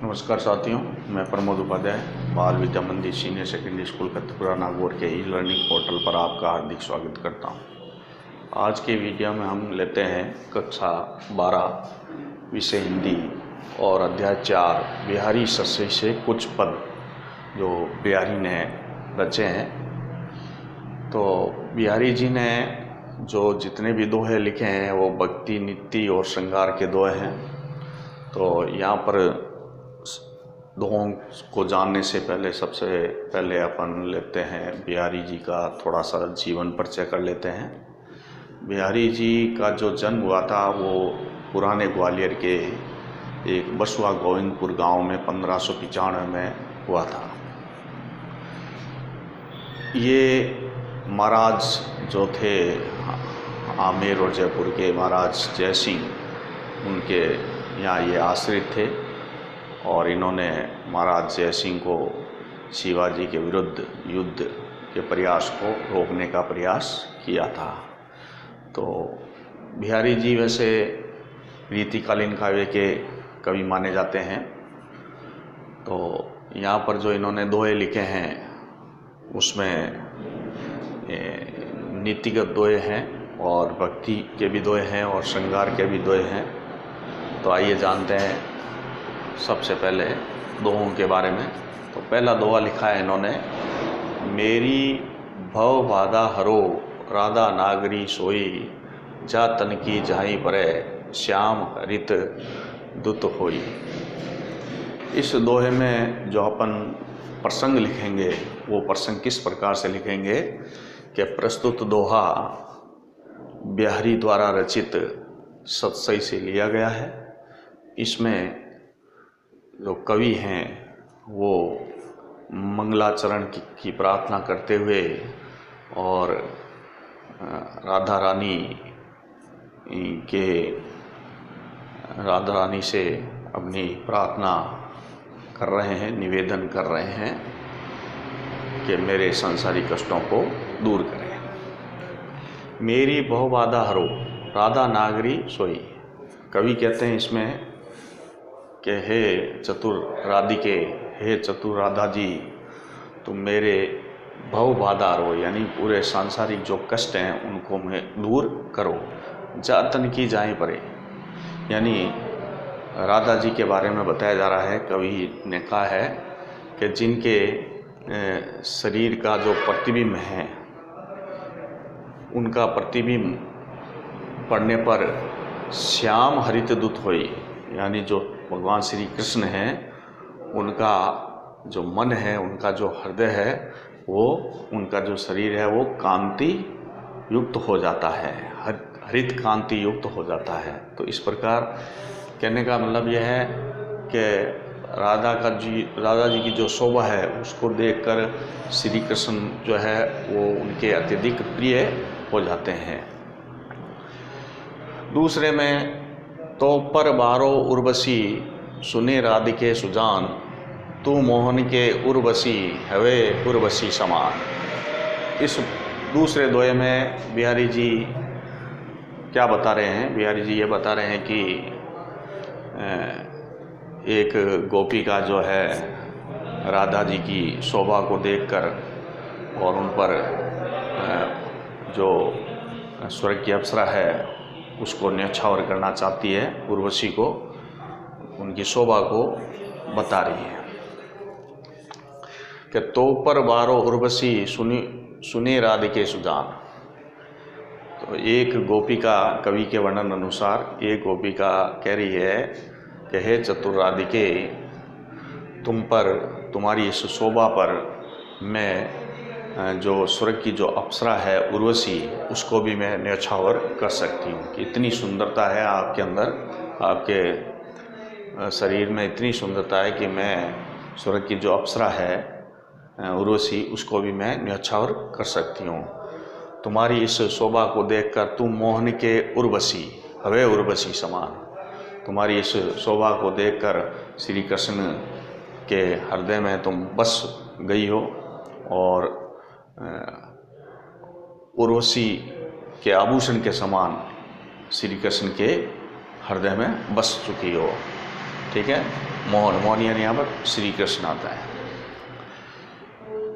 नमस्कार साथियों, मैं प्रमोद उपाध्याय बाल विद्या मंदिर सीनियर सेकेंडरी स्कूल कत्तपुरा नागौर के ई लर्निंग पोर्टल पर आपका हार्दिक स्वागत करता हूं। आज के वीडियो में हम लेते हैं कक्षा 12 विषय हिंदी और अध्याय 4 बिहारी सस्से से कुछ पद जो बिहारी ने रचे हैं। तो बिहारी जी ने जो जितने भी दोहे लिखे हैं वो भक्ति, नीति और श्रृंगार के दोहे हैं। तो यहाँ पर दोहों को जानने से पहले सबसे पहले अपन लेते हैं बिहारी जी का थोड़ा सा जीवन परिचय कर लेते हैं। बिहारी जी का जो जन्म हुआ था वो पुराने ग्वालियर के एक बसवा गोविंदपुर गांव में 1595 में हुआ था। ये महाराज जो थे आमेर और जयपुर के महाराज जय सिंह, उनके यहाँ ये आश्रित थे और इन्होंने महाराज जय सिंह को शिवाजी के विरुद्ध युद्ध के प्रयास को रोकने का प्रयास किया था। तो बिहारी जी वैसे रीतिकालीन काव्य के कवि माने जाते हैं। तो यहाँ पर जो इन्होंने दोहे लिखे हैं उसमें नीतिगत दोहे हैं और भक्ति के भी दोहे हैं और श्रृंगार के भी दोहे हैं। तो आइए जानते हैं सबसे पहले दोहों के बारे में। तो पहला दोहा लिखा है इन्होंने, मेरी भव बाधा हरो राधा नागरी सोई, जा तन की जाई परे श्याम हरित दुत होई। इस दोहे में जो अपन प्रसंग लिखेंगे वो प्रसंग किस प्रकार से लिखेंगे कि प्रस्तुत दोहा बिहारी द्वारा रचित सतसई से लिया गया है। इसमें जो कवि हैं वो मंगलाचरण की प्रार्थना करते हुए और राधा रानी से अपनी प्रार्थना कर रहे हैं, निवेदन कर रहे हैं कि मेरे सांसारिक कष्टों को दूर करें। मेरी बहुबाधा हरो राधा नागरी सोई। कवि कहते हैं इसमें कि हे चतुर राधिके, हे चतुर राधा जी, तुम मेरे भव बाधा हरो, यानी पूरे सांसारिक जो कष्ट हैं उनको मैं दूर करो। जातन की जाए परे, यानी राधा जी के बारे में बताया जा रहा है। कवि ने कहा है कि जिनके शरीर का जो प्रतिबिंब है उनका प्रतिबिंब पड़ने पर श्याम हरित दूत होई, यानी जो भगवान श्री कृष्ण हैं उनका जो मन है, उनका जो हृदय है, वो उनका जो शरीर है वो कांति युक्त हो जाता है, हरित कांति युक्त हो जाता है। तो इस प्रकार कहने का मतलब यह है कि राधा जी की जो शोभा है उसको देखकर श्री कृष्ण जो है वो उनके अत्यधिक प्रिय हो जाते हैं। दूसरे में, तो पर बारो उर्वशी सुने राधिके सुजान, तू मोहन के उर्वशी हवे उर्वशी समान। इस दूसरे दोहे में बिहारी जी क्या बता रहे हैं? बिहारी जी ये बता रहे हैं कि एक गोपिका जो है राधा जी की शोभा को देखकर और उन पर जो स्वर्ग की अप्सरा है उसको न्यौछावर करना चाहती है, उर्वशी को, उनकी शोभा को बता रही है कि तो पर बारो उर्वशी सुनी राधिके सुजान। तो एक गोपिका, कवि के वर्णन अनुसार एक गोपिका कह रही है कि हे चतुर राधिके, तुम पर, तुम्हारी इस शोभा पर मैं जो स्वर्ग की जो अप्सरा है उर्वशी, उसको भी मैं न्यौछावर कर सकती हूँ। कि इतनी सुंदरता है आपके अंदर, आपके शरीर में इतनी सुंदरता है कि मैं स्वर्ग की जो अप्सरा है उर्वशी, उसको भी मैं न्यौछावर कर सकती हूँ। तुम्हारी इस शोभा को देखकर तुम मोहन के उर्वशी हवे उर्वशी समान, तुम्हारी इस शोभा को देखकर श्री कृष्ण के हृदय में तुम बस गई हो और उर्वशी के आभूषण के समान श्री कृष्ण के हृदय में बस चुकी हो। ठीक है, मोहन, मोहन यानी यहाँ पर श्री कृष्ण आता है।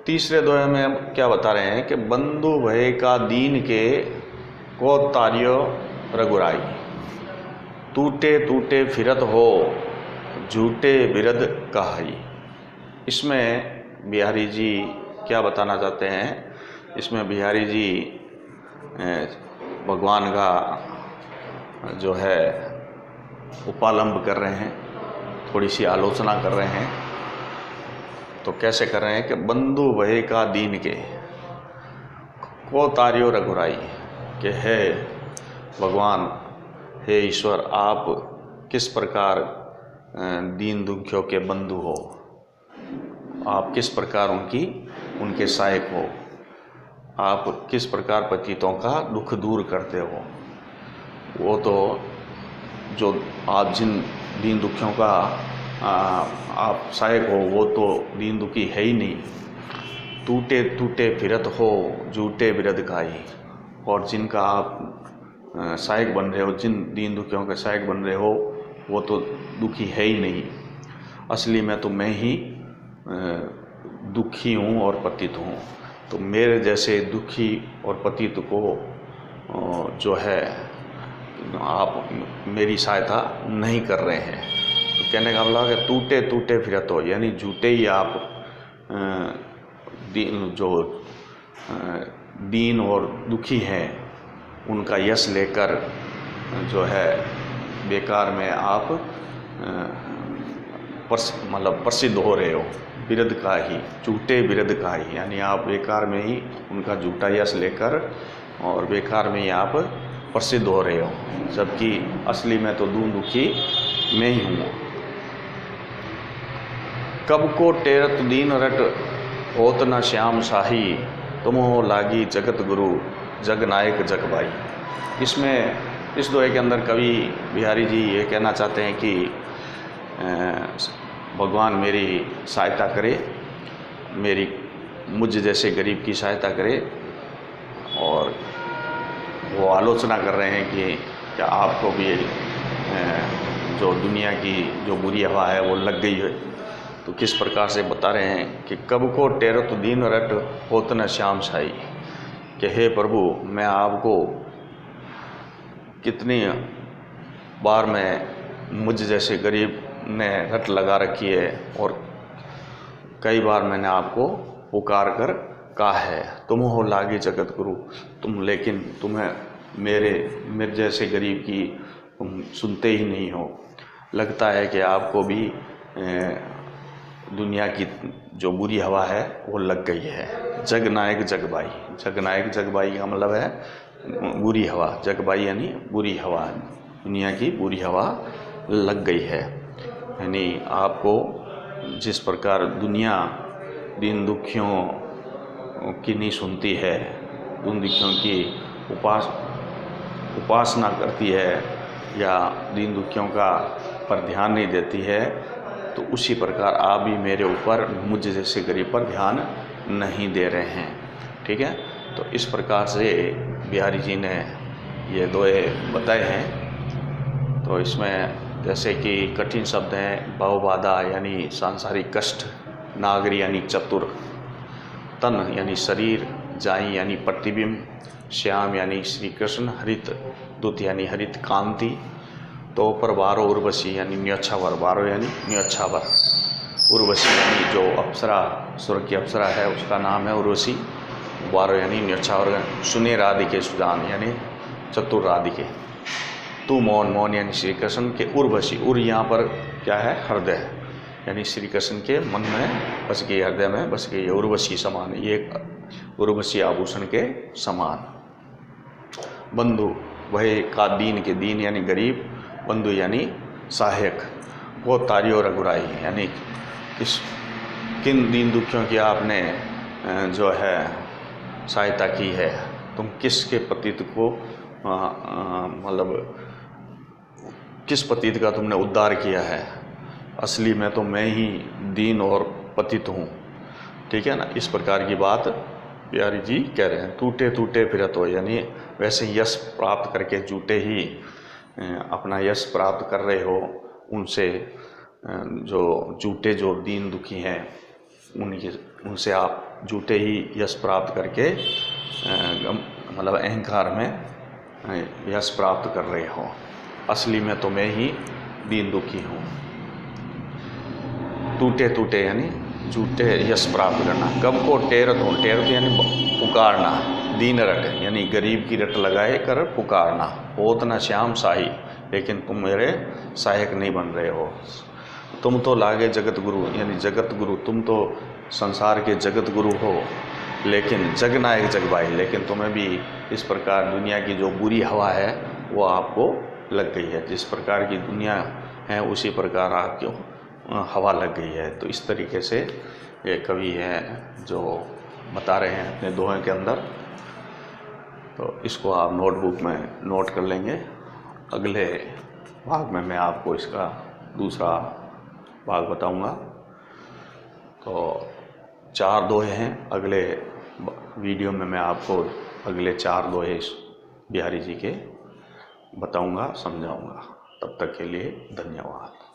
तीसरे दोहे में अब क्या बता रहे हैं कि बंधु भय का दीन के को तारियो रघुराई, टूटे टूटे फिरत हो झूठे बिरद कहाई। इसमें बिहारी जी क्या बताना चाहते हैं? इसमें बिहारी जी भगवान का जो है उपालंब कर रहे हैं, थोड़ी सी आलोचना कर रहे हैं। तो कैसे कर रहे हैं कि बंधु भय का दीन के को तारियो रघुराई, कि है भगवान, हे ईश्वर, आप किस प्रकार दीन दुखियों के बंधु हो, आप किस प्रकार उनके सहायक हो, आप किस प्रकार पतितों का दुख दूर करते हो। वो तो जो आप जिन दीन दुखियों का आप सहायक हो, वो तो दीन दुखी है ही नहीं। टूटे टूटे फिरत हो झूठे बिरद काई, और जिनका आप सहायक बन रहे हो, जिन दीन दुखियों के सहायक बन रहे हो, वो तो दुखी है ही नहीं। असली में तो मैं ही दुखी हूँ और पतित हूँ। तो मेरे जैसे दुखी और पतित को जो है आप मेरी सहायता नहीं कर रहे हैं। तो कहने का मतलब है टूटे टूटे फिरत हो, यानी झूठे ही आप दीन और दुखी हैं उनका यश लेकर जो है बेकार में आप प्रसिद्ध हो रहे हो। बिरद का ही, झूठे बिरद का ही, यानी आप बेकार में ही उनका झूठा यश लेकर और बेकार में ही आप प्रसिद्ध हो रहे हो, जबकि असली में तो दुखी मैं ही हूँ। कब को टेरत दीन रट होत न श्याम शाही, तुम हो लागी जगत गुरु जग नायक जग बाई। इसमें इस दोहे के अंदर कवि बिहारी जी ये कहना चाहते हैं कि भगवान मेरी सहायता करे, मुझ जैसे गरीब की सहायता करे। और वो आलोचना कर रहे हैं कि क्या आपको भी जो दुनिया की जो बुरी हवा है वो लग गई है। तो किस प्रकार से बता रहे हैं कि कब को टेरत दीन रट होत न श्याम शाही, कि हे प्रभु, मैं आपको कितनी बार मैं मुझ जैसे गरीब ने रट लगा रखी है, और कई बार मैंने आपको पुकार कर कहा है, तुम हो लागी जगत गुरु, लेकिन तुम्हें मेरे जैसे गरीब की तुम सुनते ही नहीं हो। लगता है कि आपको भी दुनिया की जो बुरी हवा है वो लग गई है। जग नायक जगबाई, जग नायक जगबाई का मतलब है बुरी हवा, जगबाई यानी बुरी हवा, दुनिया की बुरी हवा लग गई है। यानी आपको जिस प्रकार दुनिया दीन दुखियों की नहीं सुनती है, दीन दुखियों की उपासना करती है या दीन दुखियों का पर ध्यान नहीं देती है, तो उसी प्रकार आप भी मेरे ऊपर, मुझ जैसे गरीब पर ध्यान नहीं दे रहे हैं। ठीक है, तो इस प्रकार से बिहारी जी ने ये दोहे बताए हैं। तो इसमें जैसे कि कठिन शब्द हैं भवबाधा यानी सांसारिक कष्ट, नागरी यानी चतुर, तन यानी शरीर, जाई यानी प्रतिबिंब, श्याम यानी श्री कृष्ण, हरित दूत यानी हरित कांति, तो पर बारो उर्वशी यानी न्योछावर, बारो यानी न्योछावर, उर्वशी यानी जो अप्सरा, स्वर्ग की अप्सरा है उसका नाम है उर्वशी, बारो यानी न्योछावर, सुने राधिके सुजान यानी चतुर राधिके, तू मौन, मौन यानी श्री कृष्ण के उर्वशी, उर यहाँ पर क्या है, हृदय, यानी श्री कृष्ण के मन में बस गई, हृदय में बस गई, उर्वशी समान, ये उर्वशी आभूषण के समान। बंधु वह का दीन के, दीन यानी गरीब, बंधु यानी सहायक, वो तारियो रघुराई, यानी किन दीन दुखियों की आपने जो है सहायता की है, तुम किसके पतित को मतलब किस पतित का तुमने उद्धार किया है। असली में तो मैं ही दीन और पतित हूँ। ठीक है ना, इस प्रकार की बात बिहारी जी कह रहे हैं। टूटे टूटे फिरत हो, यानी वैसे यश प्राप्त करके झूठे ही अपना यश प्राप्त कर रहे हो, उनसे जो झूठे जो दीन दुखी हैं उनसे आप झूठे ही यश प्राप्त करके मतलब अहंकार में यश प्राप्त कर रहे हो। असली में तो मैं ही दीन दुखी हूँ। टूटे टूटे यानी झूठे यश प्राप्त करना। गम को टेरत हो, टेरत यानी पुकारना। दीन रट यानी गरीब की रट लगाए कर पुकारना। होत न श्याम साही, लेकिन तुम मेरे सहायक नहीं बन रहे हो। तुम तो लागे जगत गुरु यानी जगत गुरु, तुम तो संसार के जगत गुरु हो, लेकिन जग नायक जग भाई, लेकिन तुम्हें भी इस प्रकार दुनिया की जो बुरी हवा है वो आपको लग गई है। जिस प्रकार की दुनिया है उसी प्रकार आपको हवा लग गई है। तो इस तरीके से ये कवि है जो बता रहे हैं अपने दोहे के अंदर। तो इसको आप नोटबुक में नोट कर लेंगे। अगले भाग में मैं आपको इसका दूसरा भाग बताऊंगा। तो 4 दोहे हैं। अगले वीडियो में मैं आपको अगले 4 दोहे बिहारी जी के बताऊंगा, समझाऊंगा। तब तक के लिए धन्यवाद।